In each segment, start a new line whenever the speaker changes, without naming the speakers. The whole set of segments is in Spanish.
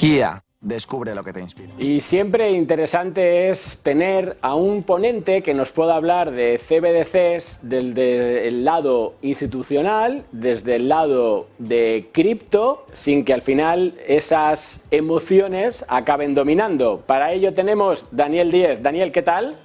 Kia, descubre lo que te inspira.
Y siempre interesante es tener a un ponente que nos pueda hablar de CBDCs desde el lado institucional, desde el lado de cripto, sin que al final esas emociones acaben dominando. Para ello tenemos Daniel Díez. Daniel, ¿qué tal?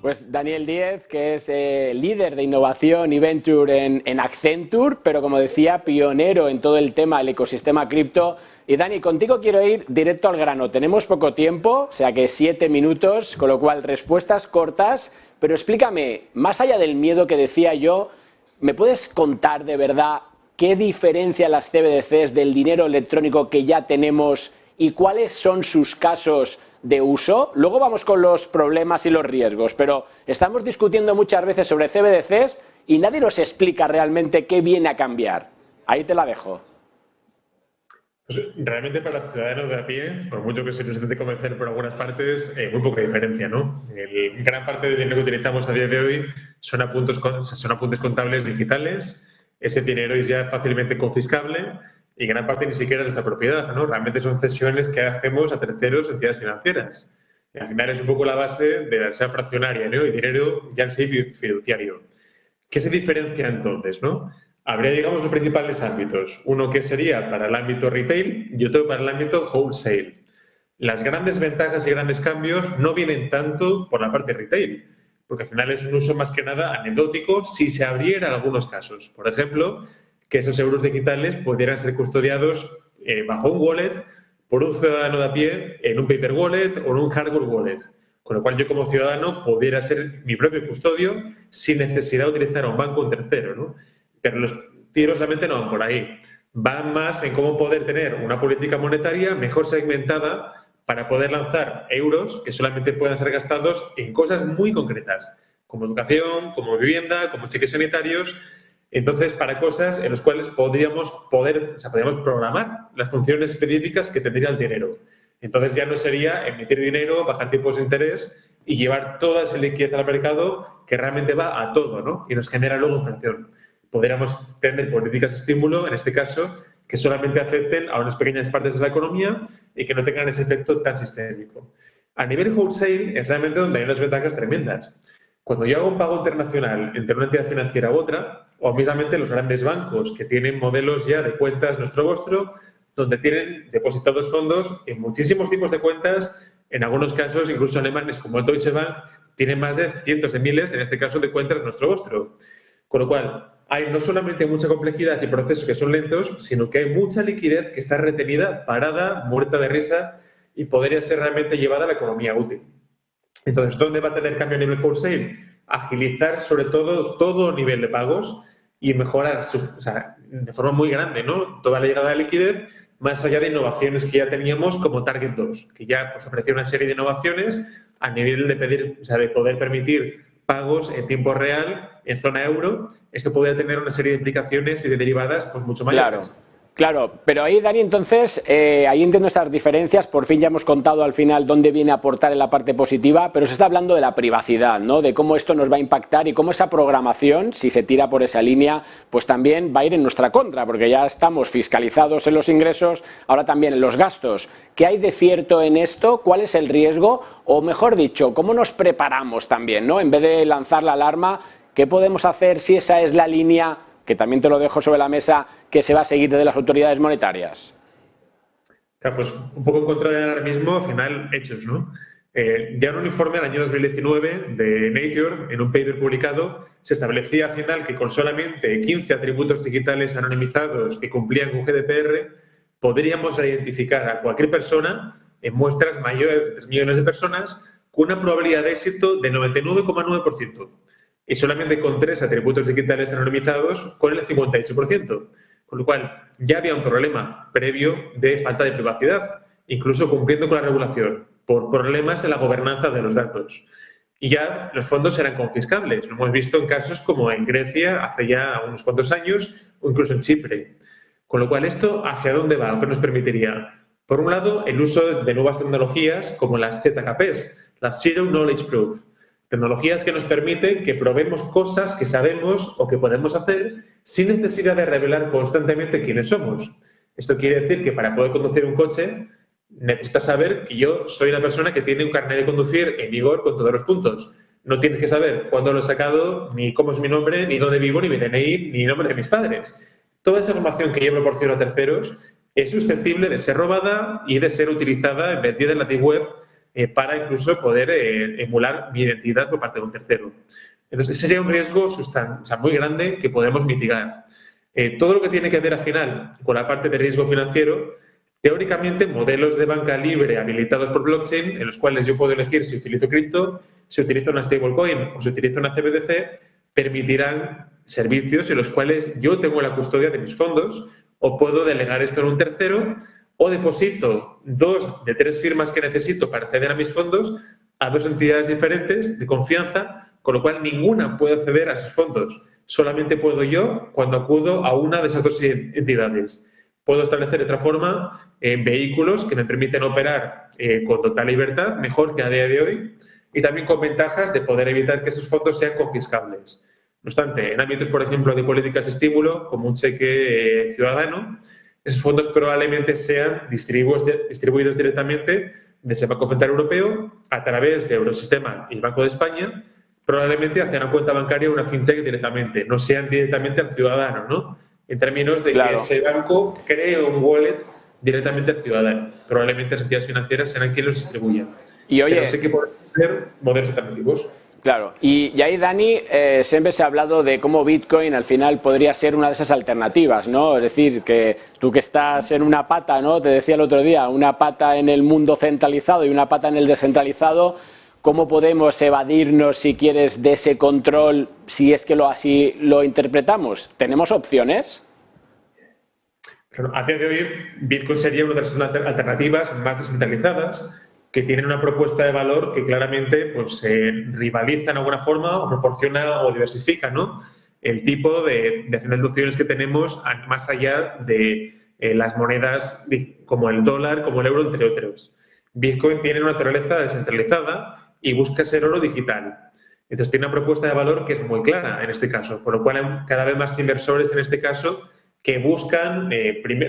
Pues Daniel Díez, que es líder de innovación y venture en Accenture, pero como decía, pionero en todo el tema del ecosistema cripto. Y Dani, contigo quiero ir directo al grano. Tenemos poco tiempo, o sea que 7 minutos, con lo cual respuestas cortas. Pero explícame, más allá del miedo que decía yo, ¿me puedes contar de verdad qué diferencia las CBDCs del dinero electrónico que ya tenemos y cuáles son sus casos de uso? Luego vamos con los problemas y los riesgos, pero estamos discutiendo muchas veces sobre CBDCs y nadie nos explica realmente qué viene a cambiar. Ahí te la dejo.
Pues realmente para el ciudadano de a pie, por mucho que se nos intente convencer por algunas partes, muy poca diferencia, ¿no? Gran parte del dinero que utilizamos a día de hoy son apuntes contables digitales. Ese dinero es ya fácilmente confiscable y gran parte ni siquiera es nuestra propiedad, ¿no? Realmente son cesiones que hacemos a terceros, entidades financieras. Y al final es un poco la base de la necesidad fraccionaria, ¿no? Y dinero ya en sí fiduciario. ¿Qué se diferencia entonces, no? Habría, digamos, dos principales ámbitos. Uno que sería para el ámbito retail y otro para el ámbito wholesale. Las grandes ventajas y grandes cambios no vienen tanto por la parte retail, porque al final es un uso más que nada anecdótico si se abriera en algunos casos. Por ejemplo, que esos euros digitales pudieran ser custodiados bajo un wallet por un ciudadano de a pie en un paper wallet o en un hardware wallet. Con lo cual yo como ciudadano pudiera ser mi propio custodio sin necesidad de utilizar a un banco o un tercero, ¿no? Pero los tiros realmente no van por ahí. Van más en cómo poder tener una política monetaria mejor segmentada para poder lanzar euros que solamente puedan ser gastados en cosas muy concretas, como educación, como vivienda, como cheques sanitarios. Entonces, para cosas en las cuales podríamos programar las funciones específicas que tendría el dinero. Entonces, ya no sería emitir dinero, bajar tipos de interés y llevar toda esa liquidez al mercado que realmente va a todo, ¿no? Y nos genera luego inflación. Podríamos tener políticas de estímulo, en este caso, que solamente afecten a unas pequeñas partes de la economía y que no tengan ese efecto tan sistémico. A nivel wholesale es realmente donde hay unas ventajas tremendas. Cuando yo hago un pago internacional entre una entidad financiera u otra, o mismamente los grandes bancos que tienen modelos ya de cuentas nuestro-vuestro, donde tienen depositados fondos en muchísimos tipos de cuentas, en algunos casos, incluso alemanes como el Deutsche Bank, tienen más de cientos de miles, en este caso, de cuentas nuestro-vuestro. Con lo cual, hay no solamente mucha complejidad y procesos que son lentos, sino que hay mucha liquidez que está retenida, parada, muerta de risa y podría ser realmente llevada a la economía útil. Entonces, ¿dónde va a tener cambio a nivel wholesale? Agilizar sobre todo nivel de pagos y mejorar de forma muy grande, ¿no? Toda la llegada de liquidez, más allá de innovaciones que ya teníamos como Target 2, que ya pues, ofrecía una serie de innovaciones a nivel de de poder permitir pagos en tiempo real en zona euro. Esto podría tener una serie de implicaciones y de derivadas pues mucho mayores.
Claro, pero ahí, Dani, entonces, ahí entiendo esas diferencias. Por fin ya hemos contado al final dónde viene a aportar en la parte positiva, pero se está hablando de la privacidad, ¿no? De cómo esto nos va a impactar y cómo esa programación, si se tira por esa línea, pues también va a ir en nuestra contra, porque ya estamos fiscalizados en los ingresos, ahora también en los gastos. ¿Qué hay de cierto en esto? ¿Cuál es el riesgo? O mejor dicho, ¿cómo nos preparamos también, ¿no? En vez de lanzar la alarma, ¿qué podemos hacer si esa es la línea, que también te lo dejo sobre la mesa, que se va a seguir desde las autoridades monetarias?
Claro, pues un poco en contra del alarmismo, al final, hechos, ¿no? Ya en un informe del año 2019 de Nature, en un paper publicado, se establecía al final que con solamente 15 atributos digitales anonimizados que cumplían con GDPR, podríamos identificar a cualquier persona en muestras mayores de 3 millones de personas con una probabilidad de éxito de 99,9%. Y solamente con 3 atributos digitales anonimizados con el 58%. Con lo cual, ya había un problema previo de falta de privacidad, incluso cumpliendo con la regulación, por problemas en la gobernanza de los datos. Y ya los fondos eran confiscables. Lo hemos visto en casos como en Grecia hace ya unos cuantos años o incluso en Chipre. Con lo cual, ¿esto hacia dónde va? ¿O qué nos permitiría? Por un lado, el uso de nuevas tecnologías como las ZKPs, las Zero Knowledge Proof. Tecnologías que nos permiten que probemos cosas que sabemos o que podemos hacer sin necesidad de revelar constantemente quiénes somos. Esto quiere decir que para poder conducir un coche necesitas saber que yo soy una persona que tiene un carnet de conducir en vigor con todos los puntos. No tienes que saber cuándo lo he sacado, ni cómo es mi nombre, ni dónde vivo, ni mi DNI, ni el nombre de mis padres. Toda esa información que yo proporciono a terceros es susceptible de ser robada y de ser utilizada, vendida en la deep web, para incluso poder emular mi identidad por parte de un tercero. Entonces, sería un riesgo muy grande que podemos mitigar. Todo lo que tiene que ver al final con la parte de riesgo financiero, teóricamente, modelos de banca libre habilitados por blockchain, en los cuales yo puedo elegir si utilizo cripto, si utilizo una stablecoin o si utilizo una CBDC, permitirán servicios en los cuales yo tengo la custodia de mis fondos o puedo delegar esto en un tercero o deposito 2 de 3 firmas que necesito para acceder a mis fondos a 2 entidades diferentes de confianza, con lo cual ninguna puede acceder a esos fondos. Solamente puedo yo cuando acudo a una de esas 2 entidades. Puedo establecer de otra forma vehículos que me permiten operar con total libertad, mejor que a día de hoy, y también con ventajas de poder evitar que esos fondos sean confiscables. No obstante, en ámbitos, por ejemplo, de políticas de estímulo, como un cheque ciudadano, esos fondos probablemente sean distribuidos directamente desde el Banco Central Europeo a través de Eurosistema y el Banco de España, probablemente hacia una cuenta bancaria o una fintech directamente, no sean directamente al ciudadano, ¿no? En términos de que ese banco cree un wallet directamente al ciudadano. Probablemente las entidades financieras serán quienes los distribuyan.
Y oye,
pero sí que pueden ser modelos alternativos.
Claro, y ahí, Dani, siempre se ha hablado de cómo Bitcoin al final podría ser una de esas alternativas, ¿no? Es decir, que tú que estás en una pata, ¿no? Te decía el otro día, una pata en el mundo centralizado y una pata en el descentralizado, ¿cómo podemos evadirnos, si quieres, de ese control, si es que así lo interpretamos? ¿Tenemos opciones?
A día de hoy, Bitcoin sería una de las alternativas más descentralizadas, que tienen una propuesta de valor que claramente pues, rivaliza en alguna forma o proporciona o diversifica, ¿no?, el tipo de financiaciones que tenemos más allá de las monedas como el dólar, como el euro, entre otros. Bitcoin tiene una naturaleza descentralizada y busca ser oro digital. Entonces tiene una propuesta de valor que es muy clara en este caso, por lo cual hay cada vez más inversores en este caso que buscan,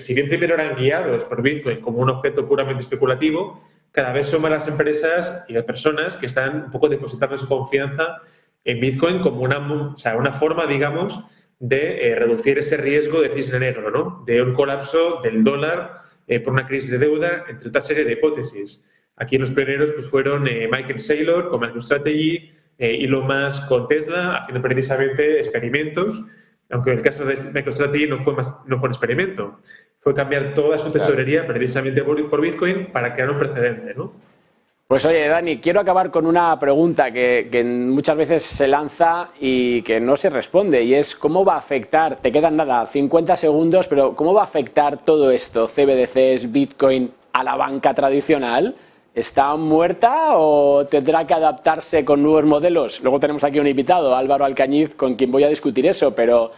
si bien primero eran guiados por Bitcoin como un objeto puramente especulativo, cada vez son más las empresas y las personas que están un poco depositando su confianza en Bitcoin como una forma, digamos, de reducir ese riesgo de cisne negro, ¿no?, de un colapso del dólar por una crisis de deuda, entre otra serie de hipótesis. Aquí los pioneros pues, fueron Michael Saylor con MicroStrategy, Elon Musk con Tesla, haciendo precisamente experimentos, aunque en el caso de MicroStrategy no fue un experimento. Fue cambiar toda su tesorería precisamente por Bitcoin para crear un precedente, ¿no?
Pues oye, Dani, quiero acabar con una pregunta que muchas veces se lanza y que no se responde, y es ¿cómo va a afectar, te quedan nada, 50 segundos, pero cómo va a afectar todo esto, CBDCs, Bitcoin, a la banca tradicional? ¿Está muerta o tendrá que adaptarse con nuevos modelos? Luego tenemos aquí un invitado, Álvaro Alcañiz, con quien voy a discutir eso, pero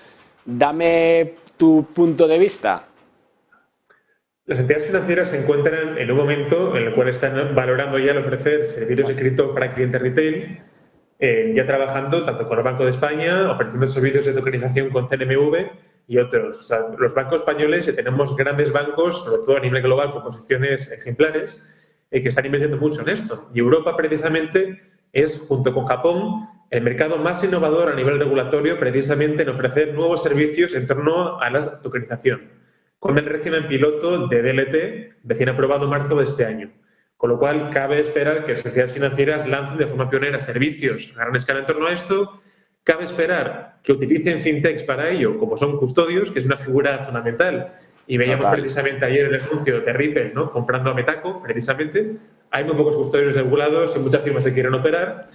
dame tu punto de vista.
Las entidades financieras se encuentran en un momento en el cual están valorando ya el ofrecer servicios de cripto para clientes retail, ya trabajando tanto con el Banco de España, ofreciendo servicios de tokenización con CNMV y otros. O sea, los bancos españoles, tenemos grandes bancos, sobre todo a nivel global, con posiciones ejemplares, que están invirtiendo mucho en esto. Y Europa, precisamente, es, junto con Japón, el mercado más innovador a nivel regulatorio, precisamente en ofrecer nuevos servicios en torno a la tokenización, con el régimen piloto de DLT recién aprobado en marzo de este año. Con lo cual, cabe esperar que las entidades financieras lancen de forma pionera servicios a gran escala en torno a esto. Cabe esperar que utilicen fintechs para ello, como son custodios, que es una figura fundamental. Y veíamos precisamente ayer el anuncio de Ripple, ¿no?, comprando a Metaco, precisamente. Hay muy pocos custodios regulados y muchas firmas que quieren operar.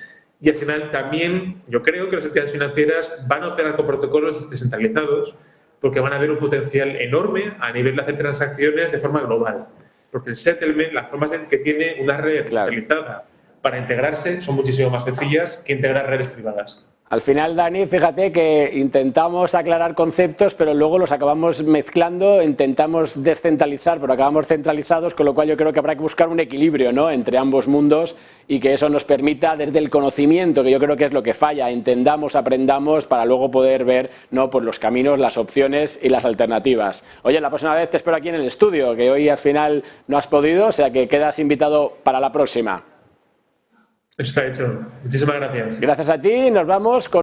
Y al final también yo creo que las entidades financieras van a operar con protocolos descentralizados, porque van a ver un potencial enorme a nivel de hacer transacciones de forma global. Porque el settlement, las formas en que tiene una red centralizada para integrarse son muchísimo más sencillas que integrar redes privadas.
Al final, Dani, fíjate que intentamos aclarar conceptos, pero luego los acabamos mezclando, intentamos descentralizar, pero acabamos centralizados, con lo cual yo creo que habrá que buscar un equilibrio, ¿no?, entre ambos mundos y que eso nos permita, desde el conocimiento, que yo creo que es lo que falla, entendamos, aprendamos para luego poder ver, ¿no?, pues los caminos, las opciones y las alternativas. Oye, la próxima vez te espero aquí en el estudio, que hoy al final no has podido, o sea que quedas invitado para la próxima.
Está hecho. Muchísimas gracias.
Gracias a ti, nos vamos con